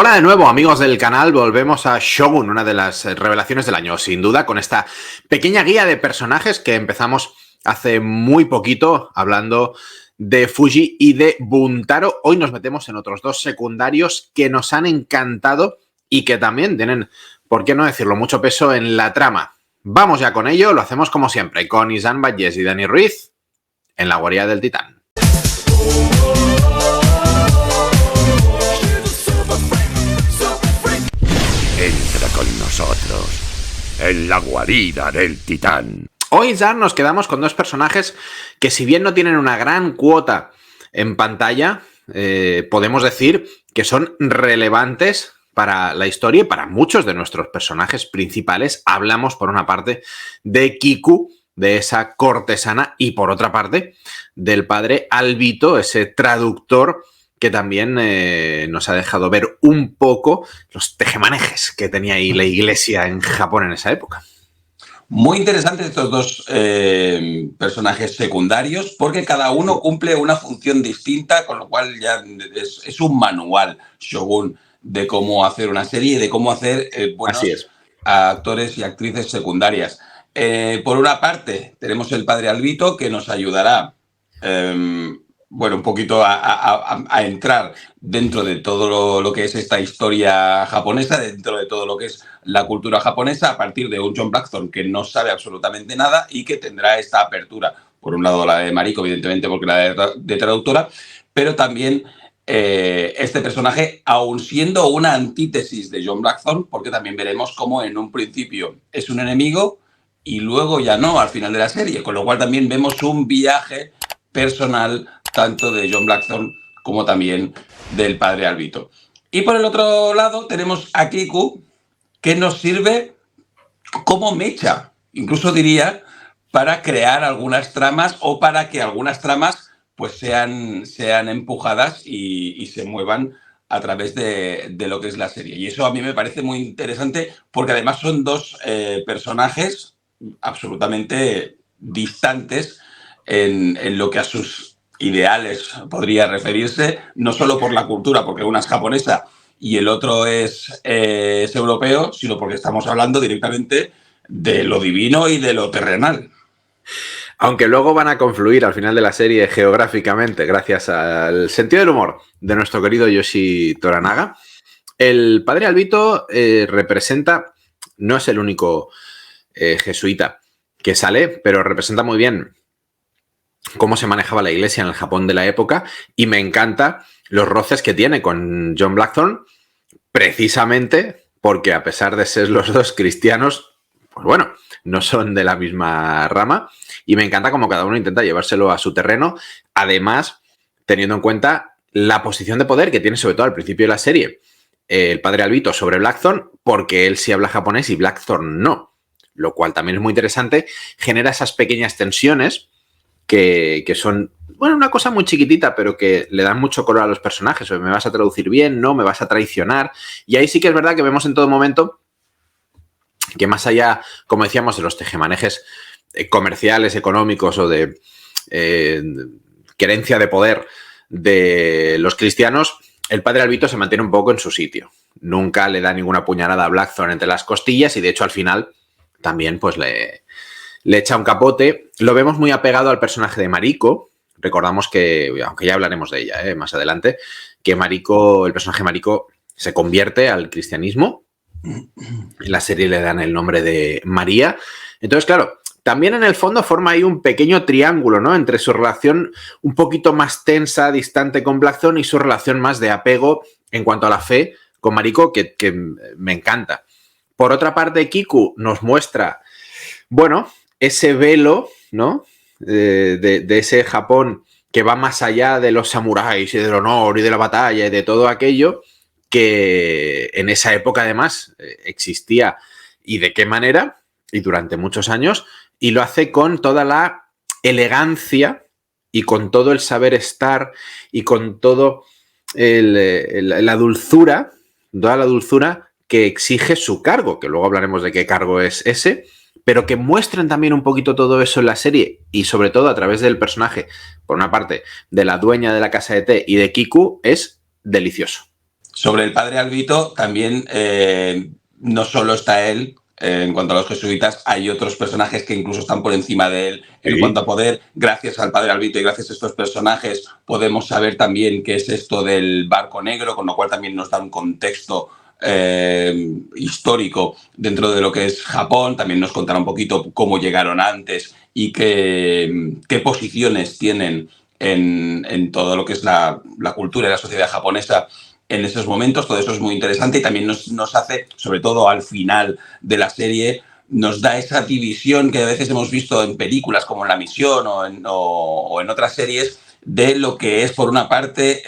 Hola de nuevo, amigos del canal. Volvemos a Shogun, una de las revelaciones del año, sin duda, con esta pequeña guía de personajes que empezamos hace muy poquito hablando de Fuji y de Buntaro. Hoy nos metemos en otros dos secundarios que nos han encantado y que también tienen, por qué no decirlo, mucho peso en la trama. Vamos ya con ello, lo hacemos como siempre, con Izan Valles y Dani Ruiz en la guarida del Titán. Entra con nosotros en la guarida del Titán. Hoy ya nos quedamos con dos personajes que, si bien no tienen una gran cuota en pantalla, podemos decir que son relevantes para la historia y para muchos de nuestros personajes principales. Hablamos, por una parte, de Kiku, de esa cortesana, y por otra parte, del padre Alvito, ese traductor que también nos ha dejado ver un poco los tejemanejes que tenía ahí la iglesia en Japón en esa época. Muy interesantes estos dos personajes secundarios, porque cada uno cumple una función distinta, con lo cual ya es un manual, Shogun, de cómo hacer una serie y de cómo hacer buenos actores y actrices secundarias. Por una parte, tenemos el padre Alvito, que nos ayudará un poquito a entrar dentro de todo lo que es esta historia japonesa, dentro de todo lo que es la cultura japonesa, a partir de un John Blackthorne que no sabe absolutamente nada y que tendrá esta apertura. Por un lado la de Mariko, evidentemente, porque la de traductora, pero también este personaje, aun siendo una antítesis de John Blackthorne, porque también veremos cómo en un principio es un enemigo y luego ya no, al final de la serie, con lo cual también vemos un viaje personal tanto de John Blackthorne como también del padre Alvito. Y por el otro lado tenemos a Kiku, que nos sirve como mecha, incluso diría, para crear algunas tramas o para que algunas tramas pues sean empujadas y se muevan a través de lo que es la serie. Y eso a mí me parece muy interesante, porque además son dos personajes absolutamente distantes en lo que a sus ideales podría referirse, no solo por la cultura, porque una es japonesa y el otro es europeo, sino porque estamos hablando directamente de lo divino y de lo terrenal. Aunque luego van a confluir al final de la serie geográficamente, gracias al sentido del humor de nuestro querido Yoshi Toranaga. El padre Alvito representa, no es el único jesuita que sale, pero representa muy bien cómo se manejaba la iglesia en el Japón de la época, y me encanta los roces que tiene con John Blackthorne, precisamente porque, a pesar de ser los dos cristianos, pues bueno, no son de la misma rama, y me encanta cómo cada uno intenta llevárselo a su terreno, además teniendo en cuenta la posición de poder que tiene, sobre todo al principio de la serie, el padre Alvito sobre Blackthorne, porque él sí habla japonés y Blackthorne no, lo cual también es muy interesante. Genera esas pequeñas tensiones que son, bueno, una cosa muy chiquitita, pero que le dan mucho color a los personajes. O me vas a traducir bien, no, me vas a traicionar. Y ahí sí que es verdad que vemos en todo momento que, más allá, como decíamos, de los tejemanejes comerciales, económicos o de querencia de poder de los cristianos, el padre Alvito se mantiene un poco en su sitio. Nunca le da ninguna puñalada a Blackthorne entre las costillas, y de hecho al final también pues le echa un capote. Lo vemos muy apegado al personaje de Mariko. Recordamos que, aunque ya hablaremos de ella más adelante, que Mariko, el personaje Mariko, se convierte al cristianismo. En la serie le dan el nombre de María. Entonces, claro, también en el fondo forma ahí un pequeño triángulo, ¿no?, entre su relación un poquito más tensa, distante con Blackthorne, y su relación más de apego en cuanto a la fe con Mariko, que me encanta. Por otra parte, Kiku nos muestra, bueno, ese velo, ¿no?, de ese Japón que va más allá de los samuráis y del honor y de la batalla y de todo aquello, que en esa época además existía, y de qué manera, y durante muchos años, y lo hace con toda la elegancia y con todo el saber estar y con todo la dulzura, toda la dulzura que exige su cargo, que luego hablaremos de qué cargo es ese, pero que muestren también un poquito todo eso en la serie, y sobre todo a través del personaje, por una parte, de la dueña de la casa de té y de Kiku, es delicioso. Sobre el padre Albito también no solo está él. En cuanto a los jesuitas, hay otros personajes que incluso están por encima de él en Sí. cuanto a poder. Gracias al padre Albito y gracias a estos personajes podemos saber también qué es esto del barco negro, con lo cual también nos da un contexto histórico dentro de lo que es Japón. También nos contará un poquito cómo llegaron antes y qué posiciones tienen en todo lo que es la cultura y la sociedad japonesa en esos momentos. Todo eso es muy interesante y también nos hace, sobre todo al final de la serie, nos da esa división que a veces hemos visto en películas como en La Misión o en otras series, de lo que es, por una parte,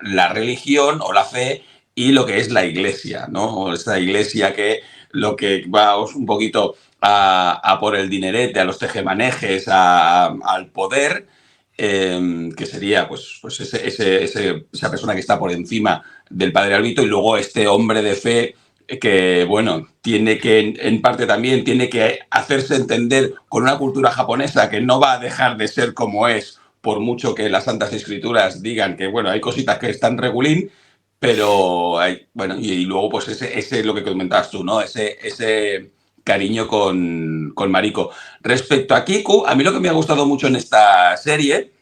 la religión o la fe y lo que es la iglesia, ¿no? Esta iglesia que lo que va un poquito a por el dinerete, a los tejemanejes, al poder, que sería pues esa persona que está por encima del padre Albito, y luego este hombre de fe que, bueno, tiene que, en parte también, tiene que hacerse entender con una cultura japonesa que no va a dejar de ser como es, por mucho que las Santas Escrituras digan que, bueno, hay cositas que están regulín, pero hay, bueno, y luego pues ese lo que comentabas tú, ¿no? Ese cariño con Mariko. Respecto a Kiku, a mí lo que me ha gustado mucho en esta serie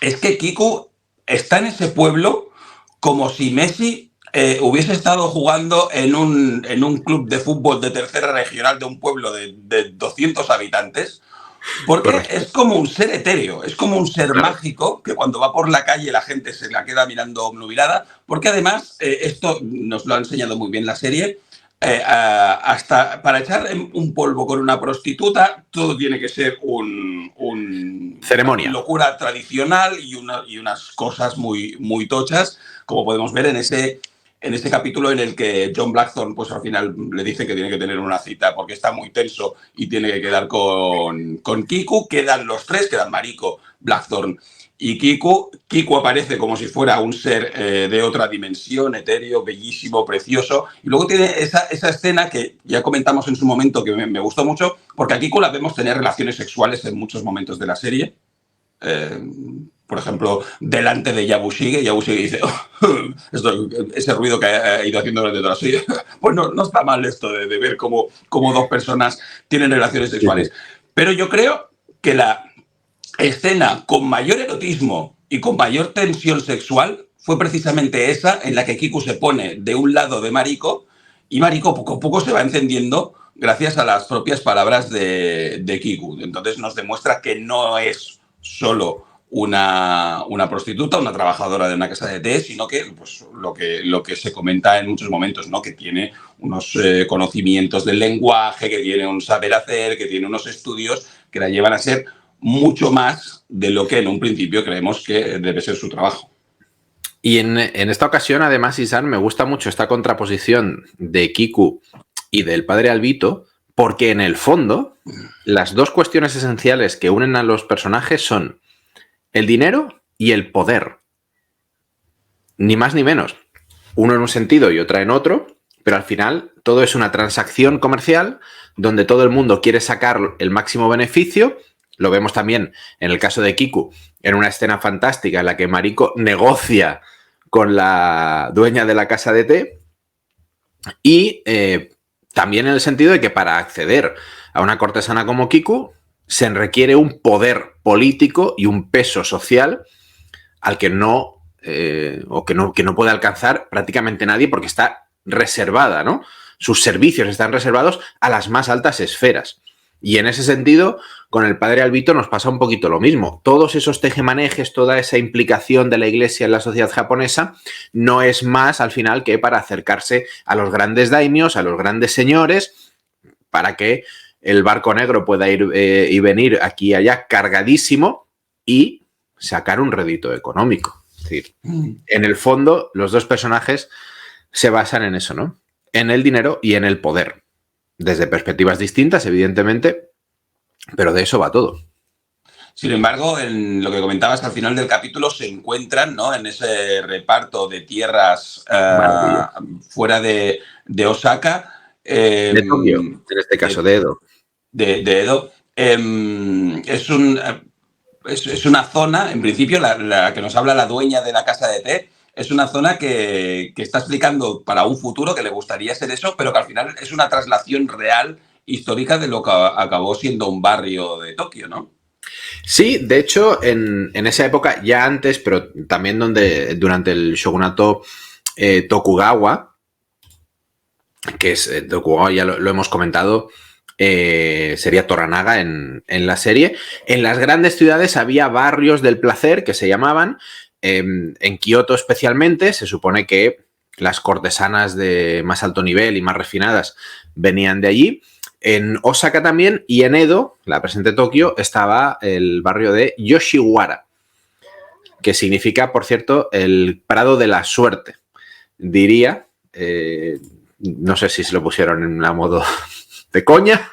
es que Kiku está en ese pueblo como si Messi hubiese estado jugando en un club de fútbol de tercera regional de un pueblo de 200 habitantes, porque Correcto. es como un ser etéreo, es como un ser Claro. mágico que cuando va por la calle la gente se la queda mirando obnubilada, porque además, esto nos lo ha enseñado muy bien la serie, hasta para echar un polvo con una prostituta, todo tiene que ser Ceremonia. una locura tradicional y unas cosas muy, muy tochas, como podemos ver en ese capítulo en el que John Blackthorne pues al final le dice que tiene que tener una cita porque está muy tenso y tiene que quedar con Kiku. Quedan los tres, quedan Mariko, Blackthorne y Kiku. Kiku aparece como si fuera un ser de otra dimensión, etéreo, bellísimo, precioso. Y luego tiene esa escena que ya comentamos en su momento, que me gustó mucho, porque a Kiku la vemos tener relaciones sexuales en muchos momentos de la serie. Por ejemplo, delante de Yabushige dice, ese ruido que ha ido haciendo durante toda la serie, pues no está mal esto de ver cómo dos personas tienen relaciones sexuales. Sí. Pero yo creo que la escena con mayor erotismo y con mayor tensión sexual fue precisamente esa en la que Kiku se pone de un lado de Mariko y Mariko poco a poco se va encendiendo gracias a las propias palabras de Kiku. Entonces nos demuestra que no es solo una prostituta, una trabajadora de una casa de té, sino que pues, lo que se comenta en muchos momentos, ¿no? Que tiene unos conocimientos del lenguaje, que tiene un saber hacer, que tiene unos estudios que la llevan a ser mucho más de lo que en un principio creemos que debe ser su trabajo. Y en esta ocasión, además, Isan, me gusta mucho esta contraposición de Kiku y del padre Albito, porque en el fondo las dos cuestiones esenciales que unen a los personajes son el dinero y el poder. Ni más ni menos. Uno en un sentido y otra en otro, pero al final todo es una transacción comercial donde todo el mundo quiere sacar el máximo beneficio. Lo vemos también en el caso de Kiku, en una escena fantástica en la que Mariko negocia con la dueña de la casa de té. Y también en el sentido de que para acceder a una cortesana como Kiku se requiere un poder político y un peso social al que no, que no puede alcanzar prácticamente nadie porque está reservada, ¿no? Sus servicios están reservados a las más altas esferas. Y en ese sentido, con el padre Albito nos pasa un poquito lo mismo. Todos esos tejemanejes, toda esa implicación de la iglesia en la sociedad japonesa no es más al final que para acercarse a los grandes daimios, a los grandes señores, para que el barco negro pueda ir y venir aquí y allá cargadísimo y sacar un rédito económico. Es decir, en el fondo, los dos personajes se basan en eso, ¿no? En el dinero y en el poder. Desde perspectivas distintas, evidentemente, pero de eso va todo. Sin embargo, en lo que comentabas al final del capítulo, se encuentran, ¿no?, en ese reparto de tierras fuera de Osaka. De Tokio, en este caso, de Edo. De Edo. Es una zona, en principio, la que nos habla la dueña de la casa de té, es una zona que está explicando para un futuro que le gustaría ser eso, pero que al final es una traslación real, histórica, de lo que acabó siendo un barrio de Tokio, ¿no? Sí, de hecho, en esa época, ya antes, pero también durante el shogunato Tokugawa, que es Tokugawa, ya lo hemos comentado, sería Toranaga en la serie. En las grandes ciudades había barrios del placer que se llamaban. En Kioto especialmente, se supone que las cortesanas de más alto nivel y más refinadas venían de allí. En Osaka también, y en Edo, la presente Tokio, estaba el barrio de Yoshiwara, que significa, por cierto, el Prado de la Suerte. Diría, no sé si se lo pusieron en la modo de coña,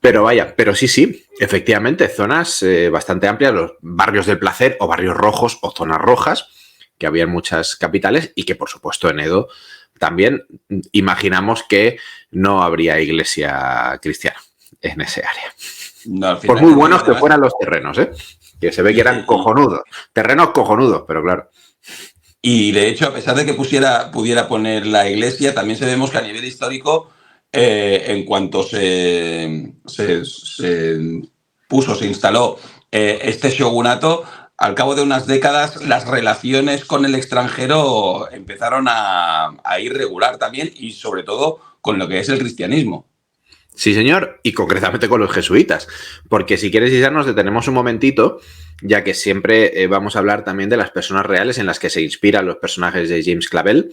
pero vaya, pero sí, efectivamente, zonas bastante amplias, los barrios del placer o barrios rojos o zonas rojas, que había en muchas capitales y que, por supuesto, en Edo también imaginamos que no habría iglesia cristiana en ese área. No, por muy buenos que fueran los terrenos, que se ve que eran cojonudos. Terrenos cojonudos, pero claro. Y de hecho, a pesar de que pudiera poner la iglesia, también sabemos que a nivel histórico, en cuanto se instaló este shogunato, al cabo de unas décadas las relaciones con el extranjero empezaron a ir regular también, y sobre todo con lo que es el cristianismo. Sí, señor, y concretamente con los jesuitas, porque si quieres, Isaac, nos detenemos un momentito, ya que siempre vamos a hablar también de las personas reales en las que se inspiran los personajes de James Clavell,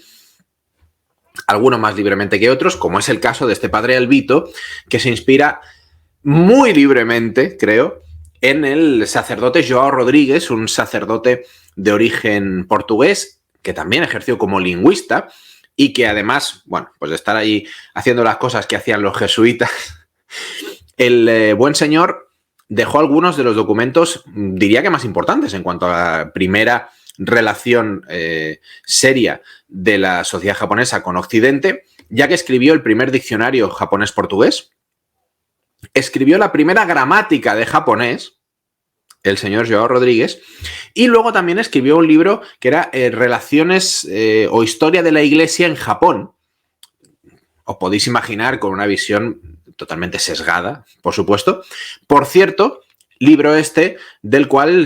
algunos más libremente que otros, como es el caso de este padre Albito, que se inspira muy libremente, creo, en el sacerdote João Rodríguez, un sacerdote de origen portugués, que también ejerció como lingüista y que además, bueno, pues de estar ahí haciendo las cosas que hacían los jesuitas, el buen señor dejó algunos de los documentos, diría que más importantes en cuanto a la primera relación seria de la sociedad japonesa con Occidente, ya que escribió el primer diccionario japonés-portugués, escribió la primera gramática de japonés, el señor João Rodríguez, y luego también escribió un libro que era Relaciones o Historia de la Iglesia en Japón. Os podéis imaginar, con una visión totalmente sesgada, por supuesto. Por cierto, libro este del cual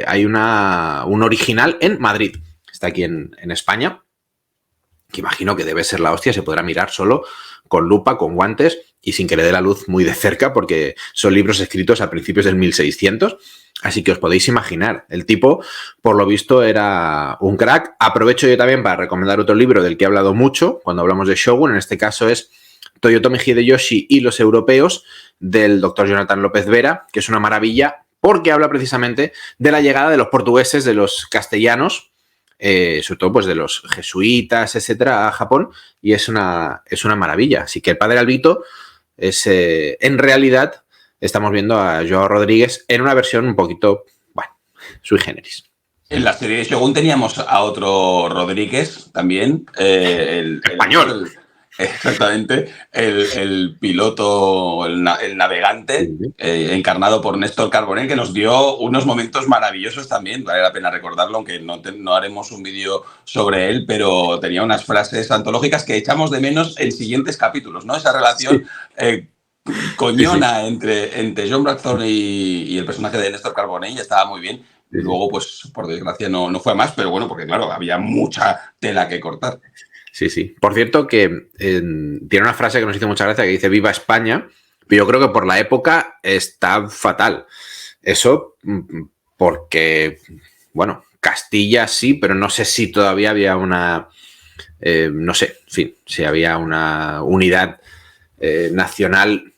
hay un original en Madrid. Está aquí en España, que imagino que debe ser la hostia, se podrá mirar solo con lupa, con guantes y sin que le dé la luz muy de cerca, porque son libros escritos a principios del 1600, así que os podéis imaginar. El tipo, por lo visto, era un crack. Aprovecho yo también para recomendar otro libro del que he hablado mucho cuando hablamos de Shogun, en este caso es Toyotomi Hideyoshi y los europeos, del doctor Jonathan López Vera, que es una maravilla porque habla precisamente de la llegada de los portugueses, de los castellanos, sobre todo pues de los jesuitas, etcétera, a Japón, y es una maravilla. Así que el padre Albito es, en realidad, estamos viendo a João Rodríguez en una versión un poquito, bueno, sui generis. En la serie de Shogun teníamos a otro Rodríguez también, el español. Exactamente, el piloto, el navegante, encarnado por Néstor Carbonell, que nos dio unos momentos maravillosos también, vale la pena recordarlo, aunque no haremos un vídeo sobre él, pero tenía unas frases antológicas que echamos de menos en siguientes capítulos, ¿no? Esa relación coñona entre John Blackthorne y el personaje de Néstor Carbonell estaba muy bien. Luego, pues, por desgracia, no fue más, pero bueno, porque claro, había mucha tela que cortar. Sí. Por cierto, que tiene una frase que nos hizo mucha gracia que dice "Viva España", pero yo creo que por la época está fatal. Eso porque, bueno, Castilla sí, pero no sé si todavía había una, no sé, en fin, si había una unidad nacional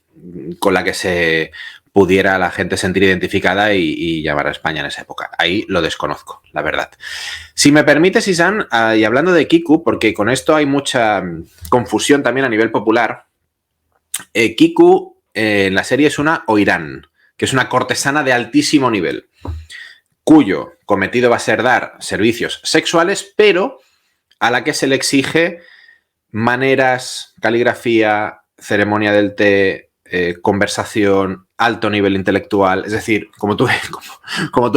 con la que se pudiera la gente sentir identificada y llamar a España en esa época. Ahí lo desconozco, la verdad. Si me permites, Isan, y hablando de Kiku, porque con esto hay mucha confusión también a nivel popular, Kiku en la serie es una oirán, que es una cortesana de altísimo nivel, cuyo cometido va a ser dar servicios sexuales, pero a la que se le exige maneras, caligrafía, ceremonia del té, conversación, alto nivel intelectual. Es decir, como tú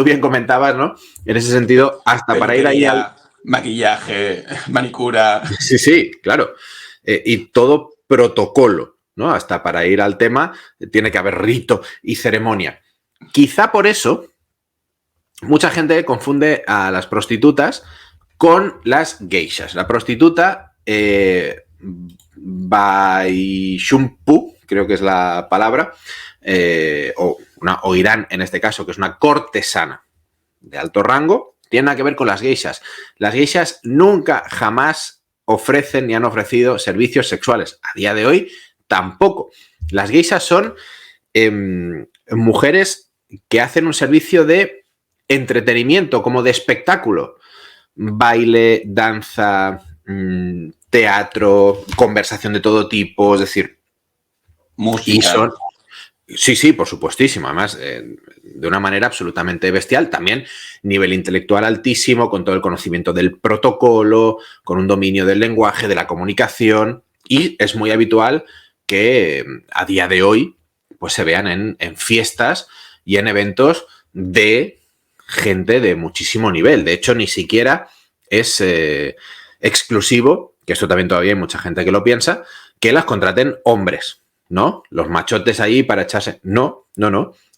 bien comentabas, ¿no? En ese sentido, hasta para ir ahí al... Maquillaje, manicura. Sí, sí, claro. Y todo protocolo, ¿no? Hasta para ir al tema tiene que haber rito y ceremonia. Quizá por eso mucha gente confunde a las prostitutas con las geishas. La prostituta, baishumpu, creo que es la palabra, o irán en este caso, que es una cortesana de alto rango, tiene nada que ver con las geishas. Las geishas nunca, jamás ofrecen ni han ofrecido servicios sexuales. A día de hoy, tampoco. Las geishas son mujeres que hacen un servicio de entretenimiento, como de espectáculo. Baile, danza, teatro, conversación de todo tipo, es decir... Música. Y son, sí, por supuestísimo. Además, de una manera absolutamente bestial. También nivel intelectual altísimo, con todo el conocimiento del protocolo, con un dominio del lenguaje, de la comunicación. Y es muy habitual que a día de hoy pues se vean en fiestas y en eventos de gente de muchísimo nivel. De hecho, ni siquiera es exclusivo, que esto también todavía hay mucha gente que lo piensa, que las contraten hombres, ¿no? Los machotes ahí para echarse... No.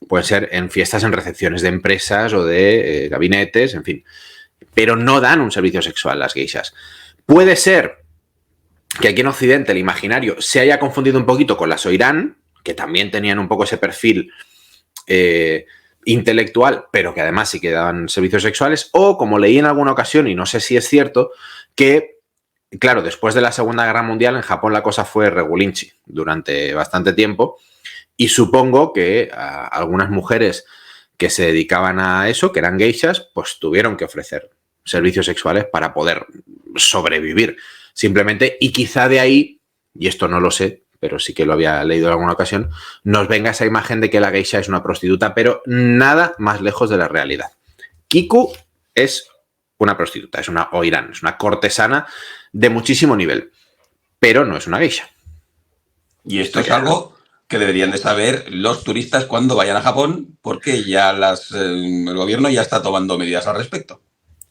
Pueden ser en fiestas, en recepciones de empresas o de gabinetes, en fin. Pero no dan un servicio sexual las geishas. Puede ser que aquí en Occidente el imaginario se haya confundido un poquito con las oirán, que también tenían un poco ese perfil intelectual, pero que además sí que daban servicios sexuales, o como leí en alguna ocasión, y no sé si es cierto, que, claro, después de la Segunda Guerra Mundial en Japón la cosa fue regulinchi durante bastante tiempo, y supongo que algunas mujeres que se dedicaban a eso, que eran geishas, pues tuvieron que ofrecer servicios sexuales para poder sobrevivir, simplemente, y quizá de ahí, y esto no lo sé, pero sí que lo había leído en alguna ocasión, nos venga esa imagen de que la geisha es una prostituta, pero nada más lejos de la realidad. Kiku es una prostituta, es una oirán, es una cortesana de muchísimo nivel, pero no es una geisha. Y esto es algo que deberían de saber los turistas cuando vayan a Japón, porque ya el gobierno ya está tomando medidas al respecto.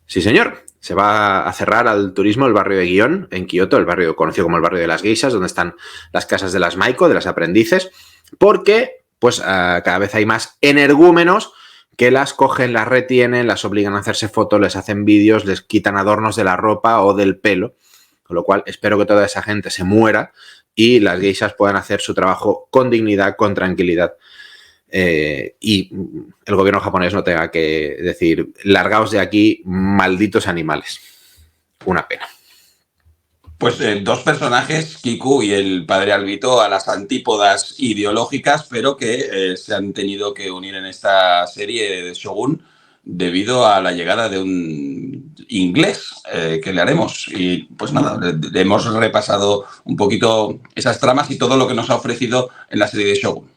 Sí, señor. Se va a cerrar al turismo el barrio de Gion, en Kioto, el barrio conocido como el barrio de las geishas, donde están las casas de las maiko, de las aprendices, porque pues cada vez hay más energúmenos que las cogen, las retienen, las obligan a hacerse fotos, les hacen vídeos, les quitan adornos de la ropa o del pelo, con lo cual espero que toda esa gente se muera y las geishas puedan hacer su trabajo con dignidad, con tranquilidad. Y el gobierno japonés no tenga que decir, largaos de aquí, malditos animales. Una pena. Pues dos personajes, Kiku y el padre Albito, a las antípodas ideológicas, pero que se han tenido que unir en esta serie de Shogun debido a la llegada de un inglés que le haremos. Y pues nada, le hemos repasado un poquito esas tramas y todo lo que nos ha ofrecido en la serie de Shogun.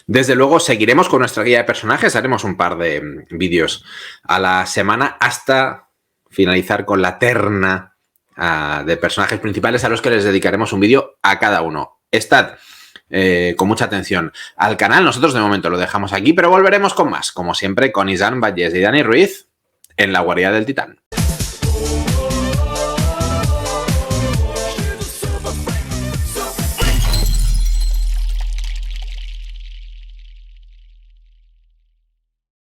Desde luego seguiremos con nuestra guía de personajes, haremos un par de vídeos a la semana hasta finalizar con la terna de personajes principales a los que les dedicaremos un vídeo a cada uno. Estad con mucha atención al canal, nosotros de momento lo dejamos aquí, pero volveremos con más, como siempre, con Izan Valles y Dani Ruiz en la guarida del Titán.